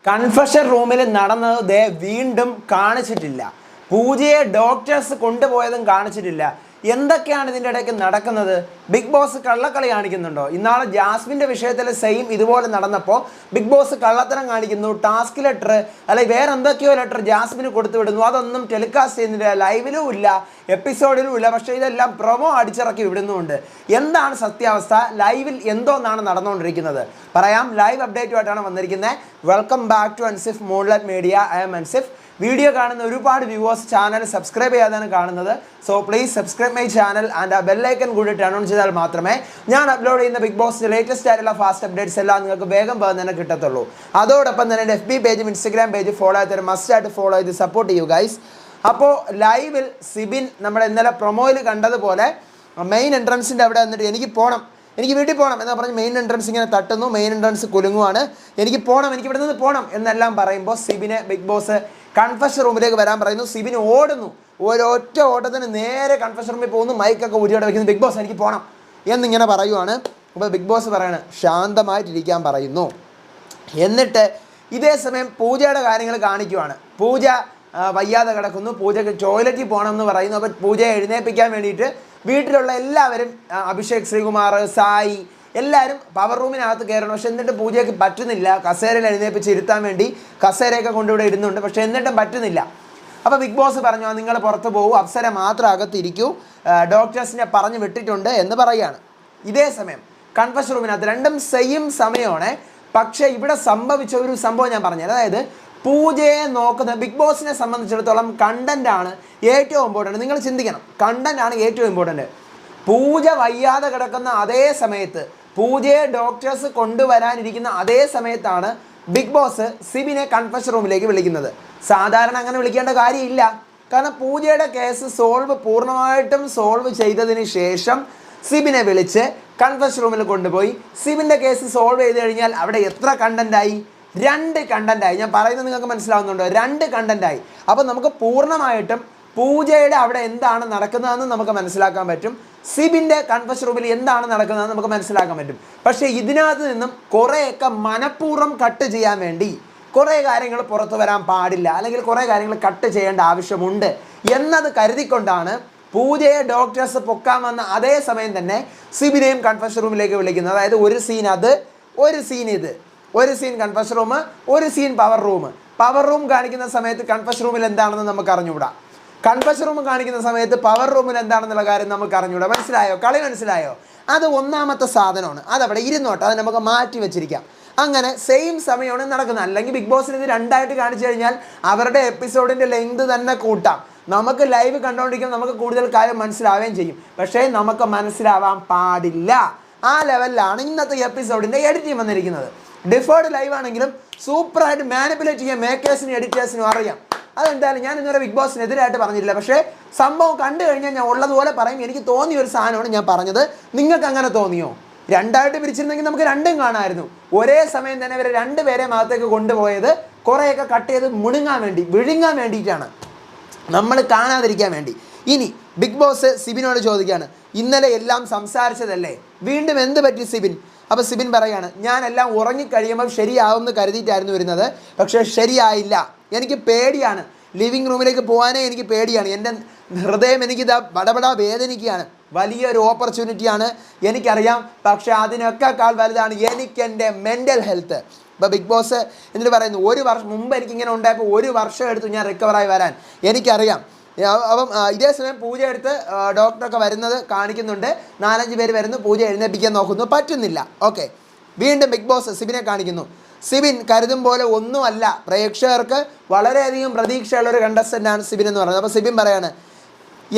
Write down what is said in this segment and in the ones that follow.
Confession റൂമിൽ നടന്നത് ദേ വീണ്ടും കാണിച്ചിട്ടില്ല. പൂജയെ ഡോക്ടേഴ്സ് കൊണ്ടുപോയതും കാണിച്ചിട്ടില്ല. എന്തൊക്കെയാണ് ഇതിൻ്റെ ഇടയ്ക്ക് നടക്കുന്നത്? ബിഗ് ബോസ് കള്ളക്കളി കാണിക്കുന്നുണ്ടോ? ഇന്നാളെ ജാസ്മിൻ്റെ വിഷയത്തിൽ സെയിം ഇതുപോലെ നടന്നപ്പോൾ ബിഗ് ബോസ് കള്ളത്തരം കാണിക്കുന്നു. ടാസ്ക് ലെറ്റർ അല്ലെങ്കിൽ വേറെ എന്തൊക്കെയോ ലെറ്റർ ജാസ്മിന് കൊടുത്തു വിടുന്നു. അതൊന്നും ടെലികാസ്റ്റ് ചെയ്യുന്നില്ല, ലൈവിലും ഇല്ല, എപ്പിസോഡിലും ഇല്ല. പക്ഷേ ഇതെല്ലാം പ്രൊമോ അടിച്ചിറക്കി വിടുന്നുമുണ്ട്. എന്താണ് സത്യാവസ്ഥ? ലൈവിൽ എന്തോന്നാണ് നടന്നുകൊണ്ടിരിക്കുന്നത്? പറയാം. ലൈവ് അപ്ഡേറ്റുമായിട്ടാണ് വന്നിരിക്കുന്നത്. Welcome back to Ansif moonlight media. I'm Ansif. Video കാണുന്ന ഒരുപാട് വ്യൂവേഴ്സ് ചാനൽ സബ്സ്ക്രൈബ് ചെയ്യാതാണ് കാണുന്നത്. So please subscribe my channel and ആ ബെല്ലൈക്കൻ കൂടി ടേൺ ഓൺ ചെയ്താൽ മാത്രമേ ഞാൻ അപ്ലോഡ് ചെയ്യുന്ന ബിഗ് ബോസിൻ്റെ ലേറ്റസ്റ്റ് ആയിട്ടുള്ള ഫാസ്റ്റ് അപ്ഡേറ്റ്സ് എല്ലാം നിങ്ങൾക്ക് വേഗം തന്നെ കിട്ടത്തുള്ളൂ. അതോടൊപ്പം തന്നെ എൻ്റെ FB പേജും ഇൻസ്റ്റഗ്രാം പേജ് ഫോളോ ചെയ്തവർ മസ്റ്റായിട്ട് ഫോളോ ചെയ്ത് സപ്പോർട്ട് ചെയ്യൂ ഗൈസ്. അപ്പോൾ ലൈവിൽ സിബിൻ നമ്മുടെ ഇന്നലെ പ്രൊമോയിൽ കണ്ടതുപോലെ മെയിൻ എൻട്രൻസിൻ്റെ അവിടെ വന്നിട്ട് എനിക്ക് വീട്ടിൽ പോകണം എന്ന് പറഞ്ഞ് മെയിൻ എൻട്രൻസ് ഇങ്ങനെ തട്ടുന്നു. Main entrance കുലുങ്ങുവാണ്. എനിക്ക് ഇവിടെ നിന്ന് പോകണം എന്നെല്ലാം പറയുമ്പോൾ സിബിനെ ബിഗ് ബോസ് കൺഫഷൻ റൂമിലേക്ക് വരാൻ പറയുന്നു. സിബിന് ഓടുന്നു. ഒരൊറ്റ ഓട്ടത്തിന് നേരെ കൺഫഷൻ റൂമിൽ പോകുന്നു. മൈക്കൊക്കെ ഉരിയോടെ വയ്ക്കുന്നു. ബിഗ് ബോസ് എനിക്ക് പോകണം എന്നിങ്ങനെ പറയുവാണ്. അപ്പോൾ ബിഗ് ബോസ് പറയാണ് ശാന്തമായിട്ടിരിക്കാൻ പറയുന്നു. എന്നിട്ട് ഇതേ സമയം പൂജയുടെ കാര്യങ്ങൾ കാണിക്കുവാണ്. പൂജ വയ്യാതെ കിടക്കുന്നു. പൂജയ്ക്ക് ടോയ്ലറ്റിൽ പോകണം എന്ന് പറയുന്നു. അപ്പോൾ പൂജയെ എഴുന്നേൽപ്പിക്കാൻ വേണ്ടിയിട്ട് വീട്ടിലുള്ള എല്ലാവരും അഭിഷേക്, ശ്രീകുമാർ, സായി എല്ലാവരും പവർ റൂമിനകത്ത് കയറണം. പക്ഷെ എന്നിട്ട് പൂജയ്ക്ക് പറ്റുന്നില്ല. കസേരയിൽ എഴുന്നേൽപ്പിച്ച് ഇരുത്താൻ വേണ്ടി കസേരയൊക്കെ കൊണ്ടിവിടെ ഇടുന്നുണ്ട്. പക്ഷേ എന്നിട്ടും പറ്റുന്നില്ല. അപ്പോൾ ബിഗ് ബോസ് പറഞ്ഞു നിങ്ങൾ പുറത്ത് പോകും, അപ്സര മാത്രം അകത്തിരിക്കൂ, ഡോക്ടേഴ്സിനെ പറഞ്ഞു വിട്ടിട്ടുണ്ട് എന്ന് പറയുകയാണ്. ഇതേ സമയം കൺഫഷൻ റൂമിനകത്ത് രണ്ടും സെയിം സമയമാണ്. പക്ഷേ ഇവിടെ സംഭവിച്ച ഒരു സംഭവം ഞാൻ പറഞ്ഞത്. അതായത് പൂജയെ നോക്കുന്ന ബിഗ് ബോസിനെ സംബന്ധിച്ചിടത്തോളം കണ്ടൻ്റാണ് ഏറ്റവും ഇമ്പോർട്ടൻറ്റ്. നിങ്ങൾ ചിന്തിക്കണം, കണ്ടൻ്റാണ് ഏറ്റവും ഇമ്പോർട്ടൻറ്റ്. പൂജ വയ്യാതെ കിടക്കുന്ന അതേ സമയത്ത്, പൂജയെ ഡോക്ടേഴ്സ് കൊണ്ടുവരാനിരിക്കുന്ന അതേ സമയത്താണ് ബിഗ് ബോസ് സിബിനെ കൺഫഷൻ റൂമിലേക്ക് വിളിക്കുന്നത്. സാധാരണ അങ്ങനെ വിളിക്കേണ്ട കാര്യമില്ല. കാരണം പൂജയുടെ കേസ് പൂർണ്ണമായിട്ടും സോൾവ് ചെയ്തതിന് ശേഷം സിബിനെ വിളിച്ച് കൺഫഷൻ റൂമിൽ കൊണ്ടുപോയി സിബിൻ്റെ കേസ് സോൾവ് ചെയ്ത് കഴിഞ്ഞാൽ അവിടെ എത്ര കണ്ടൻ്റായി? 2 കണ്ടൻ്റായി. ഞാൻ പറയുന്നത് നിങ്ങൾക്ക് മനസ്സിലാവുന്നുണ്ടോ? 2 കണ്ടൻ്റായി. അപ്പോൾ നമുക്ക് പൂർണ്ണമായിട്ടും പൂജയുടെ അവിടെ എന്താണ് നടക്കുന്നതെന്ന് നമുക്ക് മനസ്സിലാക്കാൻ പറ്റും. സിബിൻ്റെ കൺഫഷൻ റൂമിൽ എന്താണ് നടക്കുന്നതെന്ന് നമുക്ക് മനസ്സിലാക്കാൻ പറ്റും. പക്ഷേ ഇതിനകത്ത് നിന്നും കുറേയൊക്കെ മനഃപൂർവ്വം കട്ട് ചെയ്യാൻ വേണ്ടി കുറേ കാര്യങ്ങൾ പുറത്തു വരാൻ പാടില്ല, അല്ലെങ്കിൽ കുറേ കാര്യങ്ങൾ കട്ട് ചെയ്യേണ്ട ആവശ്യമുണ്ട് എന്നത് കരുതിക്കൊണ്ടാണ് പൂജയെ ഡോക്ടേഴ്സ് പൊക്കാൻ വന്ന അതേ സമയം തന്നെ സിബിനെയും കൺഫഷൻ റൂമിലേക്ക് വിളിക്കുന്നത്. അതായത് ഒരു സീൻ അത്, ഒരു സീൻ ഇത്, ഒരു സീൻ കൺഫഷൻ റൂം, ഒരു scene power room. Power room കാണിക്കുന്ന സമയത്ത് കൺഫഷൻ റൂമിൽ എന്താണെന്ന് നമുക്ക് അറിഞ്ഞുകൂടാ. കൺഫഷൻ റൂം കാണിക്കുന്ന സമയത്ത് പവർ റൂമിൽ എന്താണെന്നുള്ള കാര്യം നമുക്ക് അറിഞ്ഞുകൂടാ. മനസ്സിലായോ? കളി മനസ്സിലായോ? അത് ഒന്നാമത്തെ സാധനമാണ്. അതവിടെ ഇരുന്നോട്ടെ, അത് നമുക്ക് മാറ്റി വെച്ചിരിക്കാം. അങ്ങനെ സെയിം സമയമാണ് നടക്കുന്നത്. അല്ലെങ്കിൽ ബിഗ് ബോസിന് ഇത് 2ആയിട്ട് കാണിച്ചു കഴിഞ്ഞാൽ അവരുടെ എപ്പിസോഡിൻ്റെ ലെങ്ത് തന്നെ കൂട്ടാം. നമുക്ക് ലൈവ് കണ്ടുകൊണ്ടിരിക്കുമ്പോൾ നമുക്ക് കൂടുതൽ കാര്യം മനസ്സിലാവുകയും ചെയ്യും. പക്ഷേ നമുക്ക് മനസ്സിലാവാൻ പാടില്ല. ആ ലെവലിലാണ് ഇന്നത്തെ എപ്പിസോഡിൻ്റെ എഡിറ്റിംഗ് വന്നിരിക്കുന്നത്. ഡിഫേർഡ് ലൈവ് ആണെങ്കിലും സൂപ്പറായിട്ട് മാനിപ്പുലേറ്റ് ചെയ്യാൻ മേക്കേഴ്സിനും എഡിറ്റേഴ്സിനും അറിയാം. അതെന്തായാലും ഞാൻ ഇന്നുവരെ ബിഗ് ബോസിനെതിരായിട്ട് പറഞ്ഞില്ല. പക്ഷേ സംഭവം കണ്ടു കഴിഞ്ഞാൽ ഞാൻ ഉള്ളതുപോലെ പറയും. എനിക്ക് തോന്നിയ ഒരു സാധനമാണ് ഞാൻ പറഞ്ഞത്. നിങ്ങൾക്ക് അങ്ങനെ തോന്നിയോ? 2ആയിട്ട് പിരിച്ചിരുന്നെങ്കിൽ നമുക്ക് 2ഉം കാണാമായിരുന്നു. ഒരേ സമയം തന്നെ ഇവരെ 2 പേരെ ഭാഗത്തേക്ക് കൊണ്ടുപോയത് കുറേയൊക്കെ കട്ട് ചെയ്ത് വിഴുങ്ങാൻ വേണ്ടിയിട്ടാണ്, നമ്മൾ കാണാതിരിക്കാൻ വേണ്ടി. ഇനി ബിഗ് ബോസ് സിബിനോട് ചോദിക്കുകയാണ്, ഇന്നലെ എല്ലാം സംസാരിച്ചതല്ലേ, വീണ്ടും എന്ത് പറ്റി സിബിൻ? അപ്പോൾ സിബിൻ പറയാണ്, ഞാനെല്ലാം ഉറങ്ങിക്കഴിയുമ്പോൾ ശരിയാവുമെന്ന് കരുതിയിട്ടായിരുന്നു വരുന്നത്, പക്ഷേ ശരിയായില്ല. എനിക്ക് പേടിയാണ്. ലിവിങ് റൂമിലേക്ക് പോകാനേ എനിക്ക് പേടിയാണ്. എൻ്റെ ഹൃദയം എനിക്കിതാ ബടബട വേദനിക്കുകയാണ്. വലിയൊരു ഓപ്പർച്യൂണിറ്റിയാണ്, എനിക്കറിയാം. പക്ഷേ അതിനൊക്കെക്കാൾ വലുതാണ് എനിക്കെൻ്റെ മെൻ്റൽ ഹെൽത്ത്. ഇപ്പോൾ ബിഗ് ബോസ് എന്നിട്ട് പറയുന്നു, 1 വർഷം മുമ്പ് എനിക്കിങ്ങനെ ഉണ്ടായപ്പോൾ 1 വർഷം എടുത്തു ഞാൻ റിക്കവറായി വരാൻ, എനിക്കറിയാം. അപ്പം ഇതേ സമയം പൂജ എടുത്ത് ഡോക്ടറൊക്കെ വരുന്നത് കാണിക്കുന്നുണ്ട്. 4-5 പേര് വരുന്നു. പൂജ എഴുന്നേൽപ്പിക്കാൻ നോക്കുന്നു, പറ്റുന്നില്ല. ഓക്കെ, വീണ്ടും ബിഗ് ബോസ് സിബിനെ കാണിക്കുന്നു. സിബിൻ കരുതും പോലെ ഒന്നുമല്ല. പ്രേക്ഷകർക്ക് വളരെയധികം പ്രതീക്ഷയുള്ളൊരു കണ്ടസ്റ്റൻ്റാണ് സിബിൻ എന്ന് പറയുന്നത്. അപ്പോൾ സിബിൻ പറയാണ്,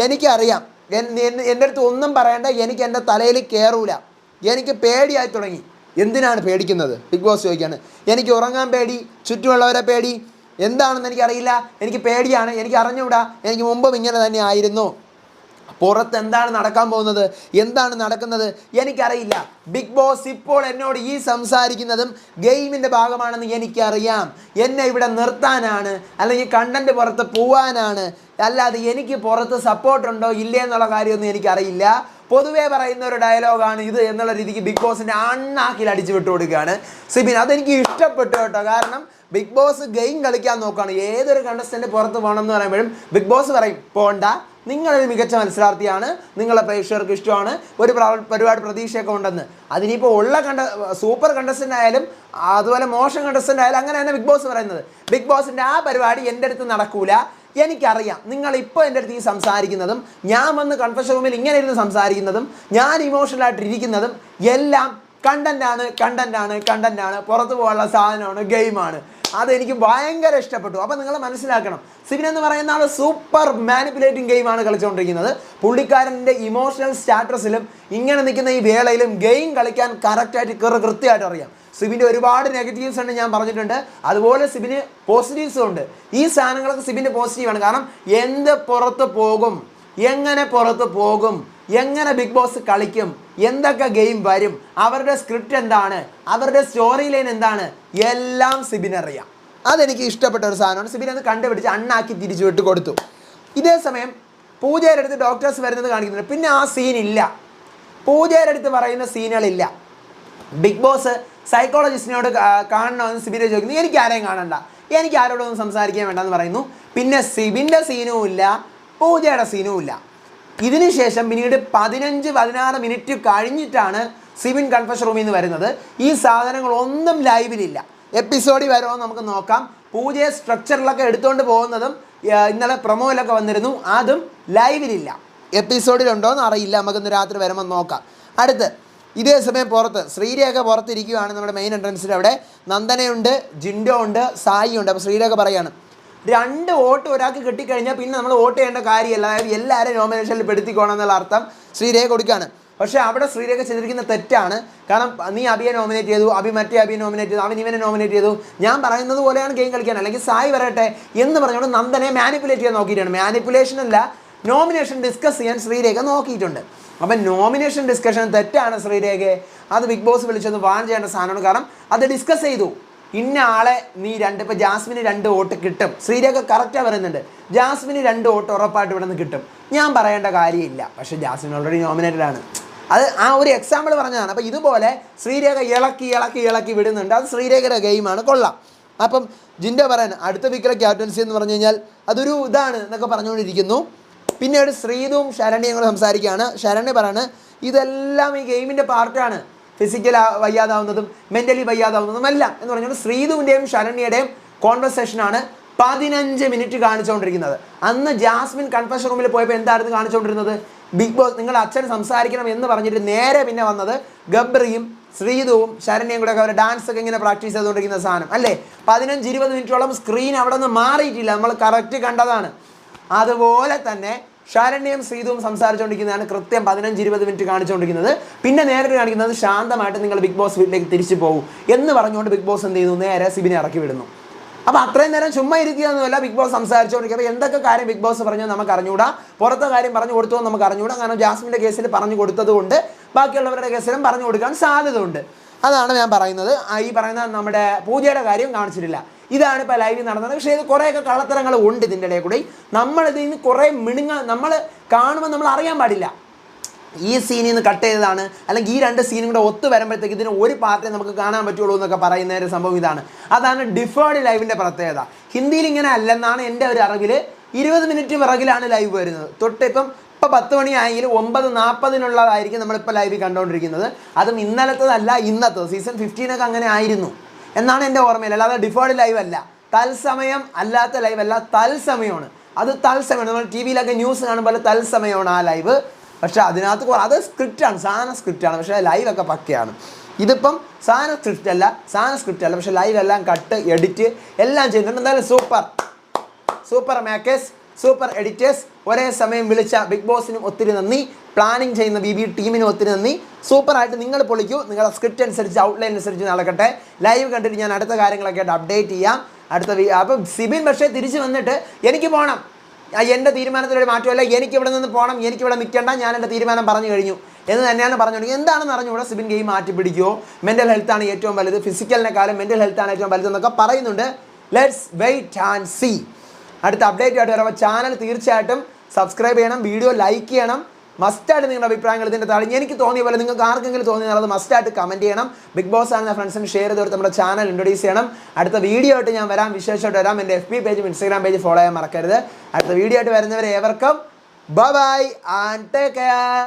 എനിക്കറിയാം, എൻ്റെ അടുത്ത് ഒന്നും പറയണ്ട, എനിക്ക് എൻ്റെ തലയിൽ കയറൂല, എനിക്ക് പേടിയായി തുടങ്ങി. എന്തിനാണ് പേടിക്കുന്നത്? ബിഗ് ബോസ് ചോദിക്കുകയാണ്. എനിക്ക് ഉറങ്ങാൻ പേടി, ചുറ്റുമുള്ളവരെ പേടി, എന്താണെന്ന് എനിക്കറിയില്ല, എനിക്ക് പേടിയാണ്, എനിക്ക് അറിഞ്ഞുകൂടാ, എനിക്ക് മുമ്പും ഇങ്ങനെ തന്നെ ആയിരുന്നു. പുറത്ത് എന്താണ് നടക്കാൻ പോകുന്നത്, എന്താണ് നടക്കുന്നത് എനിക്കറിയില്ല. ബിഗ് ബോസ് ഇപ്പോൾ എന്നോട് ഈ സംസാരിക്കുന്നതും ഗെയിമിൻ്റെ ഭാഗമാണെന്ന് എനിക്കറിയാം. എന്നെ ഇവിടെ നിർത്താനാണ്, അല്ലെങ്കിൽ കണ്ടൻറ്റ് പുറത്ത് പോവാനാണ്, അല്ലാതെ എനിക്ക് പുറത്ത് സപ്പോർട്ടുണ്ടോ ഇല്ലേ എന്നുള്ള കാര്യമൊന്നും എനിക്കറിയില്ല. പൊതുവേ പറയുന്ന ഒരു ഡയലോഗാണ് ഇത് എന്നുള്ള രീതിക്ക് ബിഗ് ബോസിൻ്റെ അണ്ണാക്കിൽ അടിച്ചു വിട്ടു കൊടുക്കുകയാണ് സിബിൻ. അതെനിക്ക് ഇഷ്ടപ്പെട്ടു കേട്ടോ. കാരണം ബിഗ് ബോസ് ഗെയിം കളിക്കാൻ നോക്കുകയാണ്. ഏതൊരു കണ്ടസ്റ്റന്റ് പുറത്ത് പോകണം എന്ന് പറയുമ്പോഴും ബിഗ് ബോസ് പറയും പോണ്ട, നിങ്ങളൊരു മികച്ച മത്സരാർത്ഥിയാണ്, നിങ്ങളെ പ്രേക്ഷകർക്ക് ഇഷ്ടമാണ്, ഒരുപാട് പ്രതീക്ഷയൊക്കെ ഉണ്ടെന്ന്. അതിനിപ്പോൾ ഉള്ള സൂപ്പർ കണ്ടസ്റ്റൻ്റ് ആയാലും അതുപോലെ മോശം കണ്ടസ്റ്റൻ്റ് ആയാലും അങ്ങനെ തന്നെ ബിഗ് ബോസ് പറയുന്നത്. ബിഗ് ബോസിൻ്റെ ആ പരിപാടി എൻ്റെ അടുത്ത് നടക്കൂല, എനിക്കറിയാം. നിങ്ങളിപ്പോൾ എൻ്റെ അടുത്ത് ഈ സംസാരിക്കുന്നതും ഞാൻ വന്ന് കൺഫഷൻ റൂമിൽ ഇങ്ങനെ ഇരുന്ന് സംസാരിക്കുന്നതും ഞാൻ ഇമോഷണലായിട്ടിരിക്കുന്നതും എല്ലാം കണ്ടൻ്റാണ്, പുറത്ത് പോകാനുള്ള സാധനമാണ്, ഗെയിമാണ്. അതെനിക്ക് ഭയങ്കര ഇഷ്ടപ്പെട്ടു. അപ്പോൾ നിങ്ങൾ മനസ്സിലാക്കണം, സിബിൻ എന്ന് പറയുന്ന ആൾ സൂപ്പർ മാനിപ്പുലേറ്റിംഗ് ഗെയിമാണ് കളിച്ചുകൊണ്ടിരിക്കുന്നത്. പുള്ളിക്കാരൻ്റെ ഇമോഷണൽ സ്റ്റാറ്റസിലും ഇങ്ങനെ നിൽക്കുന്ന ഈ വേളയിലും ഗെയിം കളിക്കാൻ കറക്റ്റായിട്ട് കൃത്യമായിട്ട് അറിയാം. സിബിൻ്റെ ഒരുപാട് നെഗറ്റീവ്സ് ഉണ്ട്, ഞാൻ പറഞ്ഞിട്ടുണ്ട്. അതുപോലെ സിബിന് പോസിറ്റീവ്സും ഉണ്ട്. ഈ സാധനങ്ങളൊക്കെ സിബിൻ്റെ പോസിറ്റീവാണ്. കാരണം എന്ത് പുറത്ത് പോകും, എങ്ങനെ പുറത്ത് പോകും, എങ്ങനെ ബിഗ് ബോസ് കളിക്കും, എന്തൊക്കെ ഗെയിം വരും, അവരുടെ സ്ക്രിപ്റ്റ് എന്താണ്, അവരുടെ സ്റ്റോറി ലൈൻ എന്താണ്, എല്ലാം സിബിനറിയാം. അതെനിക്ക് ഇഷ്ടപ്പെട്ട ഒരു സാധനമാണ്. സിബിൻ അത് കണ്ടുപിടിച്ച് അണ്ണാക്കി തിരിച്ചു വിട്ട് കൊടുത്തു. ഇതേ സമയം പൂജയുടെ അടുത്ത് ഡോക്ടേഴ്സ് വരുന്നത് കാണിക്കുന്നുണ്ട്. പിന്നെ ആ സീനില്ല, പൂജയുടെ അടുത്ത് പറയുന്ന സീനുകളില്ല. ബിഗ് ബോസ് സൈക്കോളജിസ്റ്റിനോട് കാണണമെന്ന് സിബിനെ ചോദിക്കുന്നു. എനിക്ക് ആരെയും കാണണ്ട, എനിക്ക് ആരോടൊന്നും സംസാരിക്കാൻ വേണ്ടെന്ന് പറയുന്നു. പിന്നെ സിബിൻ്റെ സീനും ഇല്ല, പൂജയുടെ സീനും ഇല്ല. ഇതിന് ശേഷം പിന്നീട് 15-16 മിനിറ്റ് കഴിഞ്ഞിട്ടാണ് സിബിൻ കൺഫഷൻ റൂമിൽ നിന്ന് വരുന്നത്. ഈ സാധനങ്ങളൊന്നും ലൈവിലില്ല. എപ്പിസോഡിൽ വരുമോ നമുക്ക് നോക്കാം. പൂജയെ സ്ട്രക്ചറിലൊക്കെ എടുത്തുകൊണ്ട് പോകുന്നതും ഇന്നലെ പ്രൊമോയിലൊക്കെ വന്നിരുന്നു, അതും ലൈവിലില്ല. എപ്പിസോഡിലുണ്ടോ എന്ന് അറിയില്ല, നമുക്കിന്ന് രാത്രി വരുമ്പോൾ നോക്കാം. അടുത്ത് ഇതേ സമയം പുറത്ത് ശ്രീരേഖ പുറത്തിരിക്കുകയാണ്. നമ്മുടെ മെയിൻ എൻട്രൻസിൽ അവിടെ നന്ദനയുണ്ട്, ജിൻഡോ ഉണ്ട്, സായി ഉണ്ട്. അപ്പോൾ ശ്രീരേഖ പറയാണ് 2 വോട്ട് ഒരാൾക്ക് കിട്ടിക്കഴിഞ്ഞാൽ പിന്നെ നമ്മൾ വോട്ട് ചെയ്യേണ്ട കാര്യമല്ല, അതായത് എല്ലാവരും നോമിനേഷനിൽ പെടുത്തിക്കോണം എന്നുള്ള അർത്ഥം ശ്രീരേഖ കൊടുക്കുകയാണ്. പക്ഷേ അവിടെ ശ്രീരേഖ ചെയ്തിരിക്കുന്ന തെറ്റാണ്. കാരണം നീ അഭിയെ നോമിനേറ്റ് ചെയ്തു, മറ്റേ അഭിയെ നോമിനേറ്റ് ചെയ്തു, അവൻ ഇവനെ നോമിനേറ്റ് ചെയ്തു, ഞാൻ പറയുന്നത് പോലെയാണ് ഗെയിം കളിക്കാൻ, അല്ലെങ്കിൽ സായി വരട്ടെ എന്ന് പറഞ്ഞുകൊണ്ട് നന്ദനെ മാനിപ്പുലേറ്റ് ചെയ്യാൻ നോക്കിയിട്ടാണ്. മാനിപ്പുലേഷൻ അല്ല, നോമിനേഷൻ ഡിസ്കസ് ചെയ്യാൻ ശ്രീരേഖ നോക്കിയിട്ടുണ്ട്. അപ്പം നോമിനേഷൻ ഡിസ്കഷൻ തെറ്റാണ് ശ്രീരേഖയെ. അത് ബിഗ് ബോസ് വിളിച്ചൊന്ന് വാൺ ചെയ്യേണ്ട സാധനമാണ്. കാരണം അത് ഡിസ്കസ് ചെയ്തു. ഇന്ന ആളെ നീ ഇപ്പോൾ ജാസ്മിന് 2 വോട്ട് കിട്ടും, ശ്രീരേഖ കറക്റ്റാണ് പറയുന്നുണ്ട്. ജാസ്മിന് 2 വോട്ട് ഉറപ്പായിട്ട് ഇവിടെ നിന്ന് കിട്ടും, ഞാൻ പറയേണ്ട കാര്യമില്ല. പക്ഷേ ജാസ്മിൻ ഓൾറെഡി നോമിനേറ്റഡ് ആണ്. അത് ആ ഒരു എക്സാമ്പിൾ പറഞ്ഞതാണ്. അപ്പോൾ ഇതുപോലെ ശ്രീരേഖ ഇളക്കി വിടുന്നുണ്ട്. അത് ശ്രീരേഖയുടെ ഗെയിമാണ്, കൊള്ളാം. അപ്പം ജിൻഡോ പറയാൻ അടുത്ത വീക്കിലെ ക്യാപ്റ്റൻസി എന്ന് പറഞ്ഞു കഴിഞ്ഞാൽ അതൊരു ഇതാണ് എന്നൊക്കെ പറഞ്ഞുകൊണ്ടിരിക്കുന്നു. പിന്നീട് ശ്രീതും ശരണ്യയും കൂടെ സംസാരിക്കുകയാണ്. ശരണ്യ പറയാണ് ഇതെല്ലാം ഈ ഗെയിമിൻ്റെ പാർട്ടാണ്, ഫിസിക്കൽ വയ്യാതാവുന്നതും മെൻ്റലി വയ്യാതാവുന്നതും എല്ലാം എന്ന് പറഞ്ഞുകൊണ്ട് ശ്രീതുവിൻ്റെയും ശരണ്യയുടെയും കോൺവെർസേഷനാണ് 15 മിനിറ്റ് കാണിച്ചുകൊണ്ടിരിക്കുന്നത്. അന്ന് ജാസ്മിൻ കൺഫഷൻ റൂമിൽ പോയപ്പോൾ എന്തായിരുന്നു കാണിച്ചുകൊണ്ടിരുന്നത്? ബിഗ് ബോസ് നിങ്ങൾ അച്ഛൻ സംസാരിക്കണം എന്ന് പറഞ്ഞിട്ട് നേരെ പിന്നെ വന്നത് ഗബ്രിയും ശ്രീതുവും ശരണ്യയും കൂടെ ഒക്കെ അവരുടെ ഡാൻസ് ഒക്കെ ഇങ്ങനെ പ്രാക്ടീസ് ചെയ്തുകൊണ്ടിരിക്കുന്ന സാധനം അല്ലേ. 15-20 മിനിറ്റോളം സ്ക്രീൻ അവിടെ നിന്ന് മാറിയിട്ടില്ല, നമ്മൾ കറക്റ്റ് കണ്ടതാണ്. അതുപോലെ തന്നെ ശരണ്യയും ശ്രീതുവും സംസാരിച്ചുകൊണ്ടിരിക്കുന്നതാണ് കൃത്യം 15-20 മിനിറ്റ് കാണിച്ചുകൊണ്ടിരിക്കുന്നത്. പിന്നെ നേരിട്ട് കാണിക്കുന്നത് ശാന്തമായിട്ട് നിങ്ങൾ ബിഗ് ബോസ് വീട്ടിലേക്ക് തിരിച്ചു പോകും എന്ന് പറഞ്ഞുകൊണ്ട് ബിഗ് ബോസ് എന്ത് ചെയ്യുന്നു, നേരെ സിബിനെ ഇറക്കി വിടുന്നു. അപ്പോൾ അത്രയും നേരം ചുമ്മാ ഇരിക്കുകയൊന്നുമല്ല, ബിഗ് ബോസ് സംസാരിച്ചുകൊണ്ടിരിക്കുക. എന്തൊക്കെ കാര്യം ബിഗ് ബോസ് പറഞ്ഞോ നമുക്ക് അറിഞ്ഞുകൂടാ, പുറത്തെ കാര്യം പറഞ്ഞു കൊടുത്തോ നമുക്ക് അറിഞ്ഞുകൂടാ. കാരണം ജാസ്മിൻ്റെ കേസിൽ പറഞ്ഞു കൊടുത്തത് കൊണ്ട് ബാക്കിയുള്ളവരുടെ കേസിലും പറഞ്ഞു കൊടുക്കാൻ സാധ്യത ഉണ്ട്. അതാണ് ഞാൻ പറയുന്നത്. ഈ പറയുന്ന നമ്മുടെ പൂജയുടെ കാര്യം കാണിച്ചിട്ടില്ല. ഇതാണ് ഇപ്പോൾ ലൈവിൽ നടന്നത്. പക്ഷേ ഇത് കുറേയൊക്കെ കള്ളത്തരങ്ങൾ ഉണ്ട് ഇതിൻ്റെ ഇടയിൽ കൂടി. നമ്മളിതിൽ നിന്ന് കുറേ നമ്മൾ കാണുമ്പോൾ നമ്മൾ അറിയാൻ പാടില്ല ഈ സീനിൽ നിന്ന് കട്ട് ചെയ്തതാണ്, അല്ലെങ്കിൽ ഈ 2 സീനും കൂടെ ഒത്തു വരുമ്പോഴത്തേക്ക് ഇതിന് ഒരു പാർട്ടേ നമുക്ക് കാണാൻ പറ്റുള്ളൂ എന്നൊക്കെ പറയുന്ന ഒരു സംഭവം ഇതാണ്. അതാണ് ഡിഫേർഡ് ലൈവിൻ്റെ പ്രത്യേകത. ഹിന്ദിയിൽ ഇങ്ങനെ അല്ലെന്നാണ് എൻ്റെ ഒരു അറിവിൽ. 20 മിനിറ്റ് പിറകിലാണ് ലൈവ് വരുന്നത്. ഇപ്പോൾ 10 മണിയായെങ്കിൽ 9:40 നമ്മളിപ്പോൾ ലൈവിൽ കണ്ടുകൊണ്ടിരിക്കുന്നത്. അതും ഇന്നലത്തതല്ല, ഇന്നത്തെ സീസൺ 15 അങ്ങനെ ആയിരുന്നു എന്നാണ് എൻ്റെ ഓർമ്മയിൽ. അല്ലാതെ ഡിഫേർഡ് ലൈവ് അല്ല, തത്സമയം അല്ലാത്ത ലൈവ് അല്ല, തത്സമയമാണ്. അത് തത്സമയമാണ്. നമ്മൾ ടി വിയിലൊക്കെ ന്യൂസ് കാണുമ്പോൾ തത്സമയമാണ് ആ ലൈവ്. പക്ഷേ അതിനകത്ത് അത് സ്ക്രിപ്റ്റാണ്, സാധന സ്ക്രിപ്റ്റാണ്. പക്ഷേ ലൈവൊക്കെ പക്കയാണ്. ഇതിപ്പം സാധന സ്ക്രിപ്റ്റ് അല്ല, പക്ഷേ ലൈവ് എല്ലാം കട്ട് എഡിറ്റ് എല്ലാം ചെയ്യുന്നുണ്ട്. എന്തായാലും സൂപ്പർ മേക്കേഴ്സ്, സൂപ്പർ എഡിറ്റേഴ്സ്. ഒരേ സമയം വിളിച്ച ബിഗ് ബോസിനും ഒത്തിരി നന്ദി, പ്ലാനിങ് ചെയ്യുന്ന BB ടീമിനും ഒത്തിരി നന്ദി. സൂപ്പറായിട്ട് നിങ്ങൾ പൊളിക്കൂ. നിങ്ങളുടെ സ്ക്രിപ്റ്റ് അനുസരിച്ച്, ഔട്ട്ലൈൻ അനുസരിച്ച് നടക്കട്ടെ. ലൈവ് കണ്ടിട്ട് ഞാൻ അടുത്ത കാര്യങ്ങളൊക്കെ ആയിട്ട് അപ്ഡേറ്റ് ചെയ്യാം. അപ്പം സിബിൻ പക്ഷേ തിരിച്ച് വന്നിട്ട് എനിക്ക് പോകണം, എൻ്റെ തീരുമാനത്തിലൊരു മാറ്റമല്ല, എനിക്കിവിടെ നിന്ന് പോകണം, എനിക്കിവിടെ നിൽക്കേണ്ട, ഞാൻ എൻ്റെ തീരുമാനം പറഞ്ഞു കഴിഞ്ഞു എന്ന് തന്നെയാണ് പറഞ്ഞുകൊണ്ടിരിക്കുന്നത്. എന്താണെന്ന് അറിഞ്ഞുകൂടെ സിബിൻ ഗെയിം മാറ്റി പിടിക്കുമോ, മെൻ്റൽ ഹെൽത്താണ് ഏറ്റവും വലുത്, ഫിസിക്കലിനെക്കാളും മെൻ്റൽ ഹെൽത്താണ് ഏറ്റവും വലുതെന്നൊക്കെ പറയുന്നുണ്ട്. Let's wait and see. അടുത്ത അപ്ഡേറ്റ് ആയിട്ട് വരുമ്പോൾ ചാനൽ തീർച്ചയായിട്ടും സബ്സ്ക്രൈബ് ചെയ്യണം, വീഡിയോ ലൈക്ക് ചെയ്യണം, മസ്റ്റായിട്ട് നിങ്ങളുടെ അഭിപ്രായങ്ങൾ ഇതിൻ്റെ താഴെ എനിക്ക് തോന്നിയ പോലെ നിങ്ങൾക്ക് ആർക്കെങ്കിലും തോന്നിയാൽ അത് മസ്റ്റായിട്ട് കമൻറ്റ് ചെയ്യണം. ബിഗ് ബോസ് ആണെന്ന ഫ്രണ്ട്സിന് ഷെയർ ചെയ്ത് കൊടുത്ത് നമ്മുടെ ചാനൽ ഇൻട്രൊഡ്യൂസ് ചെയ്യണം. അടുത്ത വീഡിയോ ആയിട്ട് ഞാൻ വരാം, വിശേഷമായിട്ട് വരാം. എൻ്റെ FB പേജും ഇൻസ്റ്റാഗ്രാം പേജ് ഫോളോ ചെയ്യാൻ മറക്കരുത്. അടുത്ത വീഡിയോ ആയിട്ട് വരുന്നവരെ ഏവർക്കും bye bye and take care.